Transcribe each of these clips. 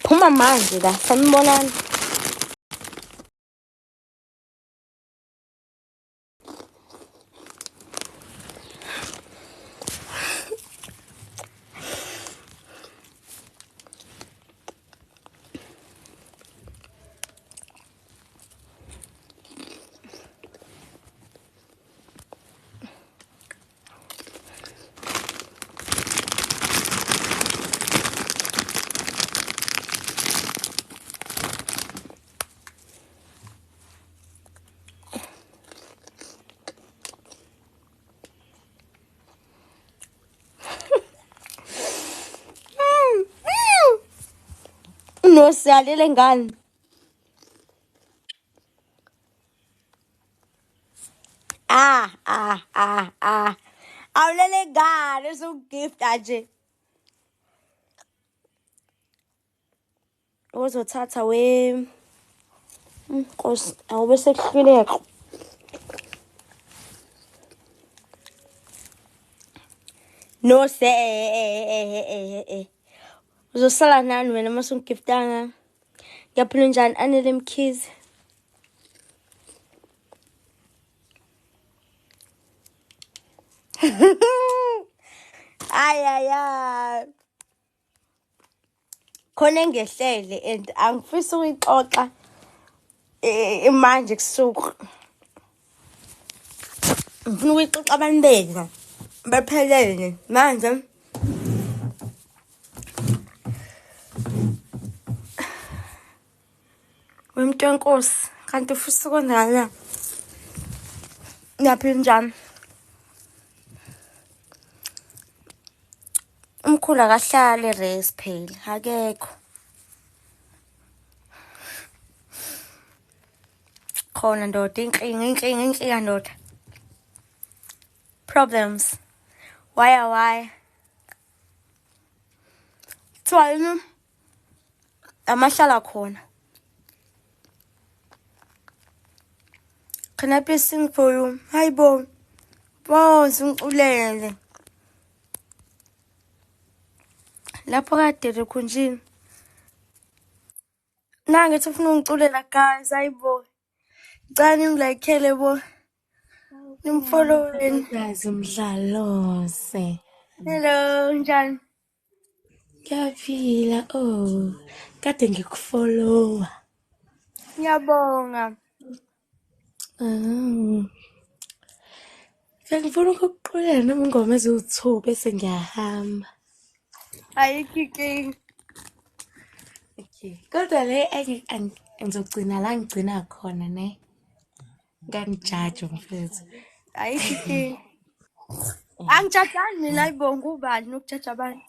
Phuma manje la sanibonani. Unosalele ngani? Awulele ngani usugift nje. Uzothatha we Nkosi, awube sekuhluleka. No se uzosala nani wena masungiftanga? Ngiyaphila njani anele mkhizi? Ay. Khona engehlele and angifisa ukuyixoxa manje kusuku. Ngifuna ukuyixoxa abanibeka. Baphelele manje. Wemntu wenkosi, kanti ufisa ukwenzani? Ngiyaphila njani? Umkhulu akahlale rest phela, akekho. Khona ndoda inkinga ndoda. Problems. Why? Twalini amahlala khona. Can I please sing for you? Hi, Bo. Wow, singulele. Lapho kade rekhunjini. Nange ufuna ungiculela guys, hayibo. Ngicela ngilikeele bo. Nimfolloweni. Guys, umdlalose. Hello, njani? Ngiyaphila. Oh, kade ngikufollowa. Ngiyabonga. Ngifuna ukukuxolela noma ingoma eziwu-2 bese ngiyahamba. Ayikho. Okay. Kodwa le ngizogcina la ngigcina khona ne. Ngangijaja mfethu. Ayikho. Angijajani mina hayibo ngubani nokujaja abantu?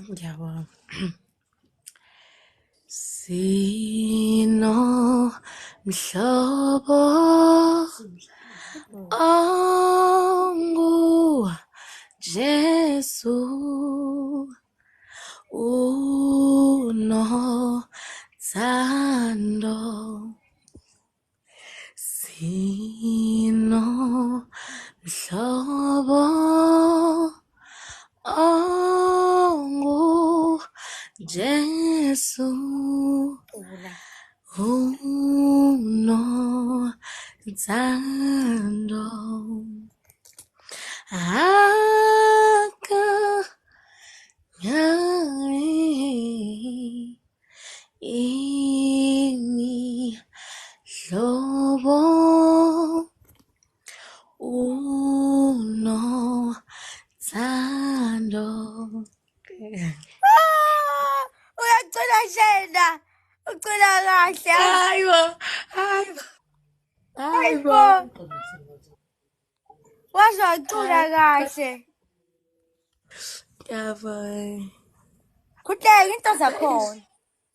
Ngiyabonga. Sino mhlobo ongu Jesu unothando sino mhlobo ongu Jesu unothando akanyari ini hlobo unothando. Uyacula shena. Ucula kahle. Hayibo. Wazwacula kahle. Ngiyabonga. Kuhleka into zakhona.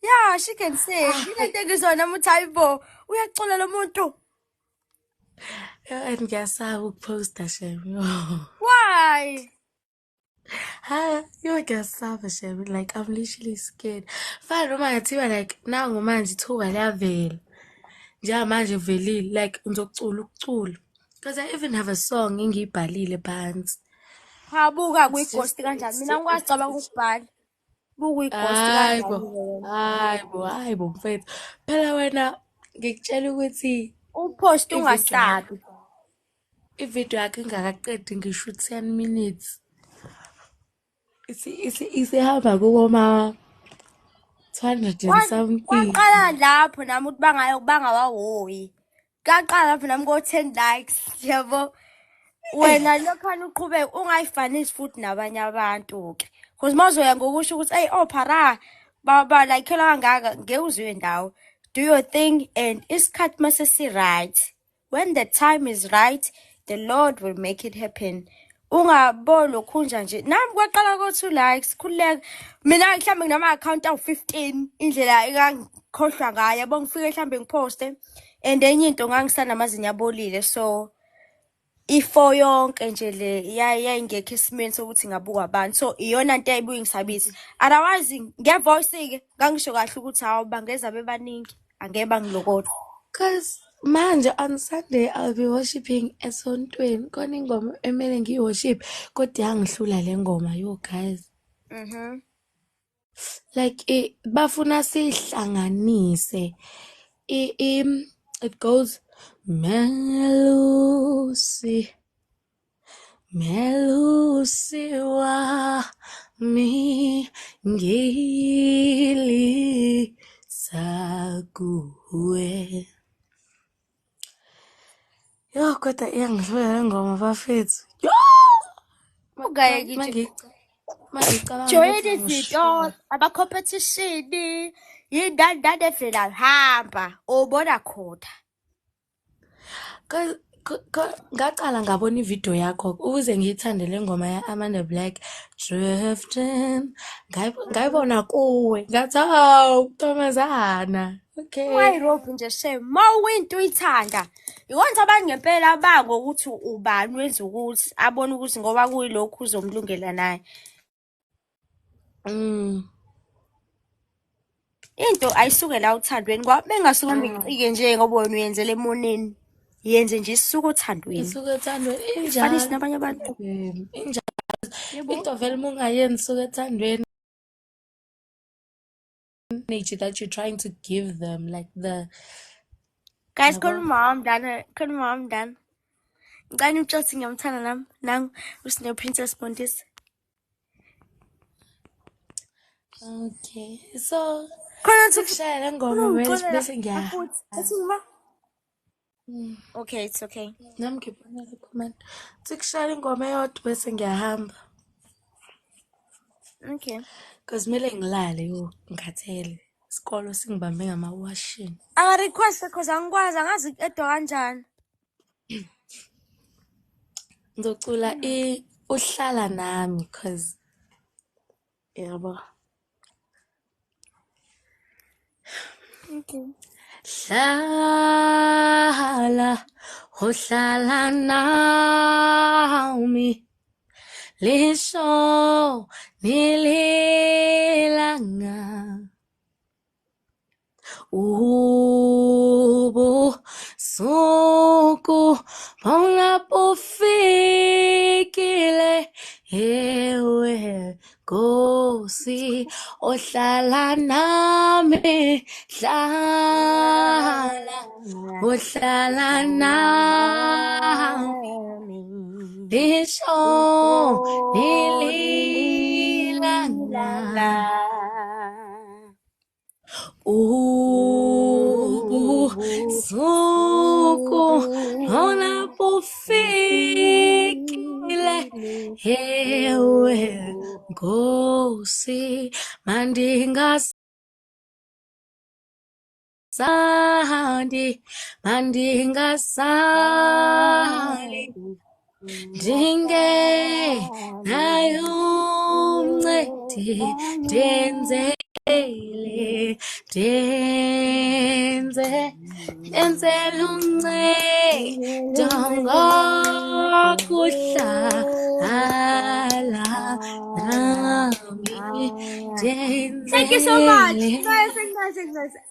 Yeah, she can sing. Into engizona umuntu hayibo. Uyacula lo muntu. And ngiyasaba ukuposta shem. Why? Ngiyasaba shem. Like I'm literally scared. Fine noma ngathiwa like nangu manje ithuba liyavela. Njengamanje velile like ukucula. Because I even have a song engiyibhalile phansi. Habuka kuyighost kanjani? Mina ngicabanga ukubhala. Bukuyi-ghost Hayibo, kanjani-ke wena? hayibo mfethu. Phela wena ngikutshela ukuthi Uphoste ividiyo yakhe ungasabi. ividiyo yakhe ingakaqedi ngisho 10 minutes. Isihamba kuma-200 and something. Kwaqala lapho nami ukuthi bangawahoyi. Kaqala lapho nami ko-10 likes, yabo. Wena lokhana uqhubeka ungayifanisi futhi nabanye abantu-ke. Cause mawuzoya ngokusho ukuthi, eyi ophara, balayikhelwa kangaka, ngeke uze ndawo. Do your thing and isikhathi mase si-right. When the time is right, the Lord will make it happen. Ungabolokhunja nje. Nami kwaqala ko-2 likes, khululeka. Mina mhlambe nginama-account awu-15 indlela engangikhohlwa ngayo. Yabo ngifike mhlambe ngiphoste and enye into ngangisanamazinyo abolile, so ifo yonke nje le yayingekho esimeni sokuthi ngabukwa abantu, so iyona nto eyayibuye ingisabise. Otherwise ngevoice-ke ngangisho kahle ukuthi hawu bangeza bebaningi, angeke bangilokote. Cause manje on Sunday I'll be worshiping esontweni. Khona ingoma emele ngiyi-worship kodwa yangihlula le ngoma yo guys. Like bafuna sihlanganise. It goes Melusi wami ngilisa kuwe. Yo kodwa iyangihlula le ngoma bafethu. Yo! Ungayeki Mangicabanga join ukuthi izinto ama-competition yindandane vele hamba ubona khona. ngaqala ngabona ividiyo yakho ukuze ngiyithande le ngoma ya-Amanda Black Drifting. Ngayibona kuwe ngathi hawu ntombazana. Okay. Wayirobhi nje shame ma uyinto uyithanda ikwenza abantu ngempela bangokuthi ubani wenza ukuthi abone ukuthi ngoba kuyilokhu uzomlungela naye. Into ayisuke la uthandweni ngoba bengasuke ngicike nje ngoba wena uyenzele emoneni. Yenze nje isuke othandweni. Isuke ethandweni Fanisi nabanye abantu. injalo. Into vele uma ungayenzi isuke ethandweni. Nature that you're trying to give them, like the Guys, khuluma wami done. Ngicela umtshothi ngiyamthanda nami. Nangu usine Princess Bondis. okay, so Khona sikushaya le ngoma bese Okay, it's okay. nami ngibona comment. Sikushaya ingoma eyodwa bese ngiyahamba. Okay. Cause kumele ngilale ngikhathele. Isikolo singibambe ngama-washing. Anga-request cause angikwazi angazi edwa kanjani. Ngizocula uhlala nami cause yabo. Okay. Uhlala nami lisho nililanga ubusuku bungabufikile ewe Nkosi ohlala nami uhlala nami lisho nililanga ubusuku bona bufikile ewe Nkosi mandingasali nayo umncedi denzele uncedo ngokuhlala nami Thank you so much. Nice.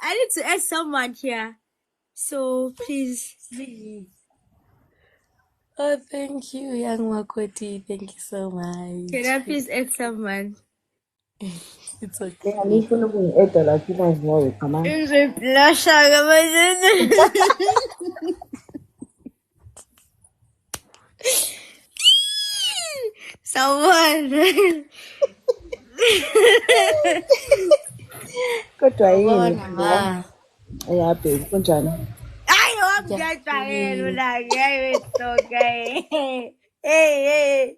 I need to add someone here. So please. Oh, thank you, young Makoti. Thank you so much. Can I please add someone? It's okay. Ngifuna ukungi-eda la kwi-live ngoba kamani. Ngizoyiblasha-ke manje. Sawubona. Kodwa yini? Sawubona ma. Ya babe, kunjani? Hayi wamngajwayela ulake it's okay. Hey.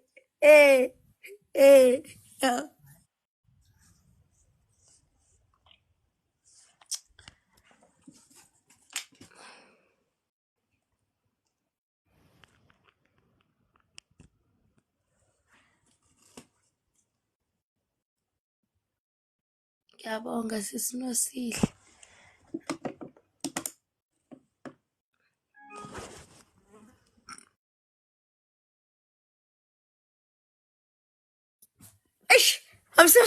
Ngiyabonga sisiNosihle. Eish, I'm so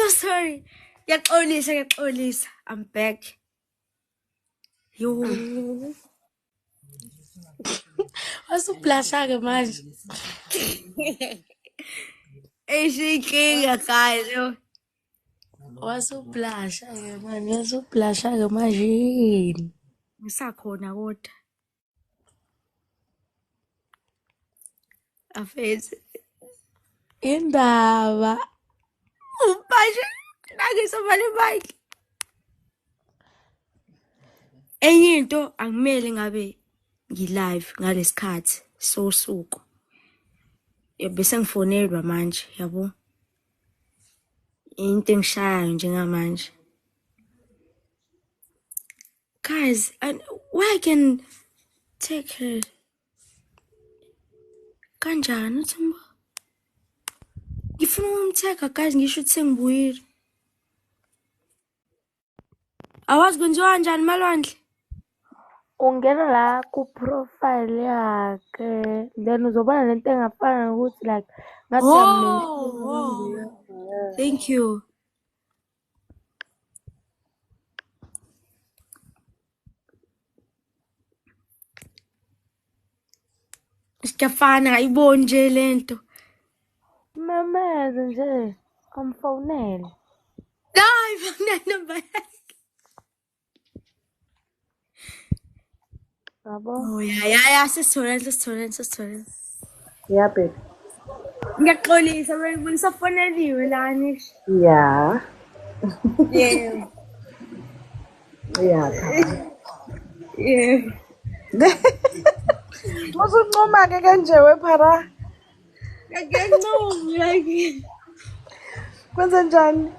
sorry. Ngiyaxolisa. I'm back. Yo. Wasublasha-ke manje. Inkinga guys. Wasublasha-ke manje. Wasublasha-ke manje yini? Ngisakhona kodwa. Afeze. Indaba. Manje nangisomali mic. Enye into akumele ngabe ngi-live ngalesikhathi sosuku. Bese ngifonelwa manje, yabo. Into engishayayo njengamanje. Guys, why can take her? Kanjani uthemba? Ngifuna ukumtheka guys ngisho ukuthi sengibuyile. Awazi kwenziwa kanjani malwandle? Ungena la ku-profile yakhe. Then uzobona lento engafana nokuthi like ngathi Oh. Thank you. Sikafana ayiboni nje lento. memeze nje amfonele. Hayi bangena number yakhe. Yabo. Oh ya sesitholeni. Ya babe. Ngiyaxolisa bengisafoneliwe la ngisho. Ya. Yeah. Ya kamani. Yeah. Musunquma-ke kanje wephara. Ngiyanquma like. Kwenze njani?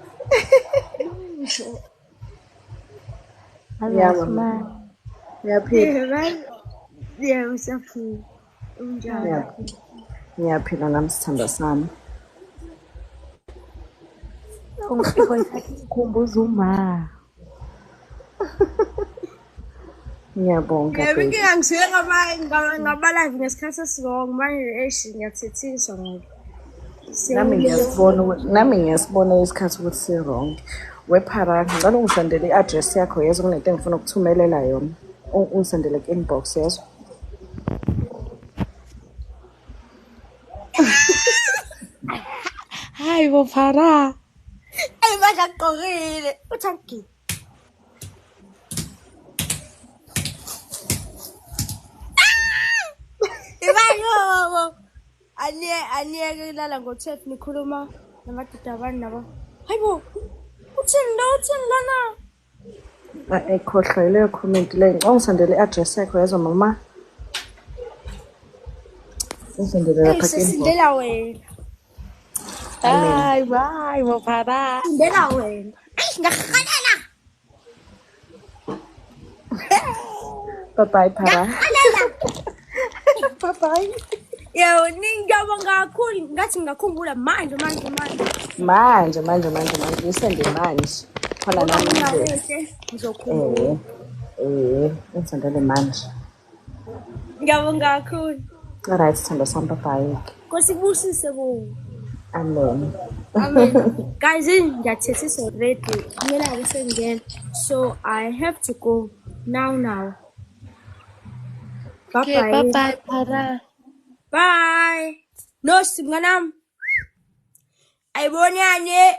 Azasima. Ngiyaphila. Yeah, usaphila. Unjani? Ngiyaphila nami sithanda sami. Ngikhumbuza uma. Ngiyabonga Yeah, babe. ngisuke ngaba live ngesikhathi esirong manje ngiyathethiswa ngoba. Nami ngiyasibona isikhathi ukuthi si-wrong. Wephara, ngicela ungisendele i-address yakho yezwa kunento engifuna ukuthumelela yona. Ungisendele ku-inbox yezwa. Hayi bophara. Ey manje agqokile. Uthaki. Ibayo. Aniye kulala ngo-12 nikhuluma namadoda abani nabo. Hayibo. Uthini lana? Ayikhohlwa leyo comment leyo. Ngicela ungisendele i-address yakho yezwa mama. Ungisendele lapha ku-inbox. Sesindela wena. Hayi bophara. Sindela wena. Ngakhalela. Bye-bye phara. Bye-bye. Yo, ngiyabonga kakhulu ngathi ngakhumbula manje. Manje. Ngisende manje. Khona nami ngizokhumbula. ungisendele manje. Ngiyabonga kakhulu. Alright, sithando sami, bye-bye. Nkosibusise bo. Amen. Guys, ngiyathethisa already. Kumele ake sengena. So I have to go now. Okay, Bye. bye phara. Bye. No, simnganam. Ayibonane.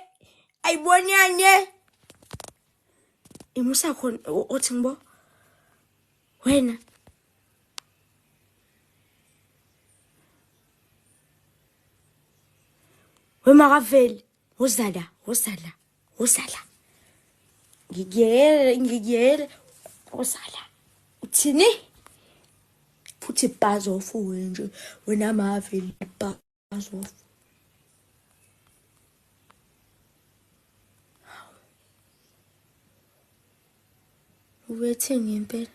Ayibonane. Imusa khona othi ngibo. Wena. Wemakaveli. Wozala. Ngigiyele. Wozala. Uthini? Put ibhazi off nje. Wena maveli ibhazi off. Ubethe ngempela.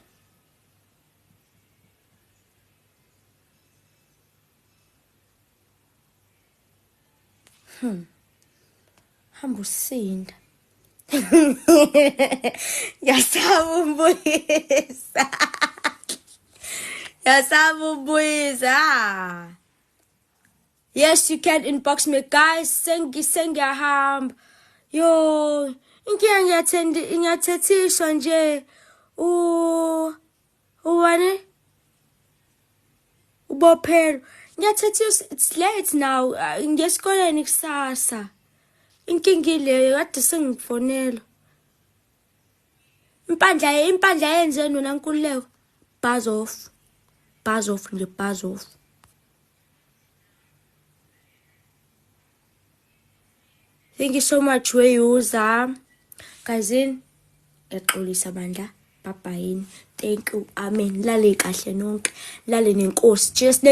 Hamba usinda. Yasabumbuisa. Yes, you can inbox me, guys. Sengiyahamba. Yo, inkinga ngiyathethiswa nje. Uwane? Ubophelo. Ngiyathethiswa, it's late now. Ngiyesikoleni kusasa. Inkinga ile kade sengifonela. Impandla yenze nona Nkululeko. Buzz off nje, buzz off. Thank you so much user. Guys, yaxolisa bandla. Bye bye. Thank you. Amen. Lale kahle nonke. Lale nenkosi. Cheers.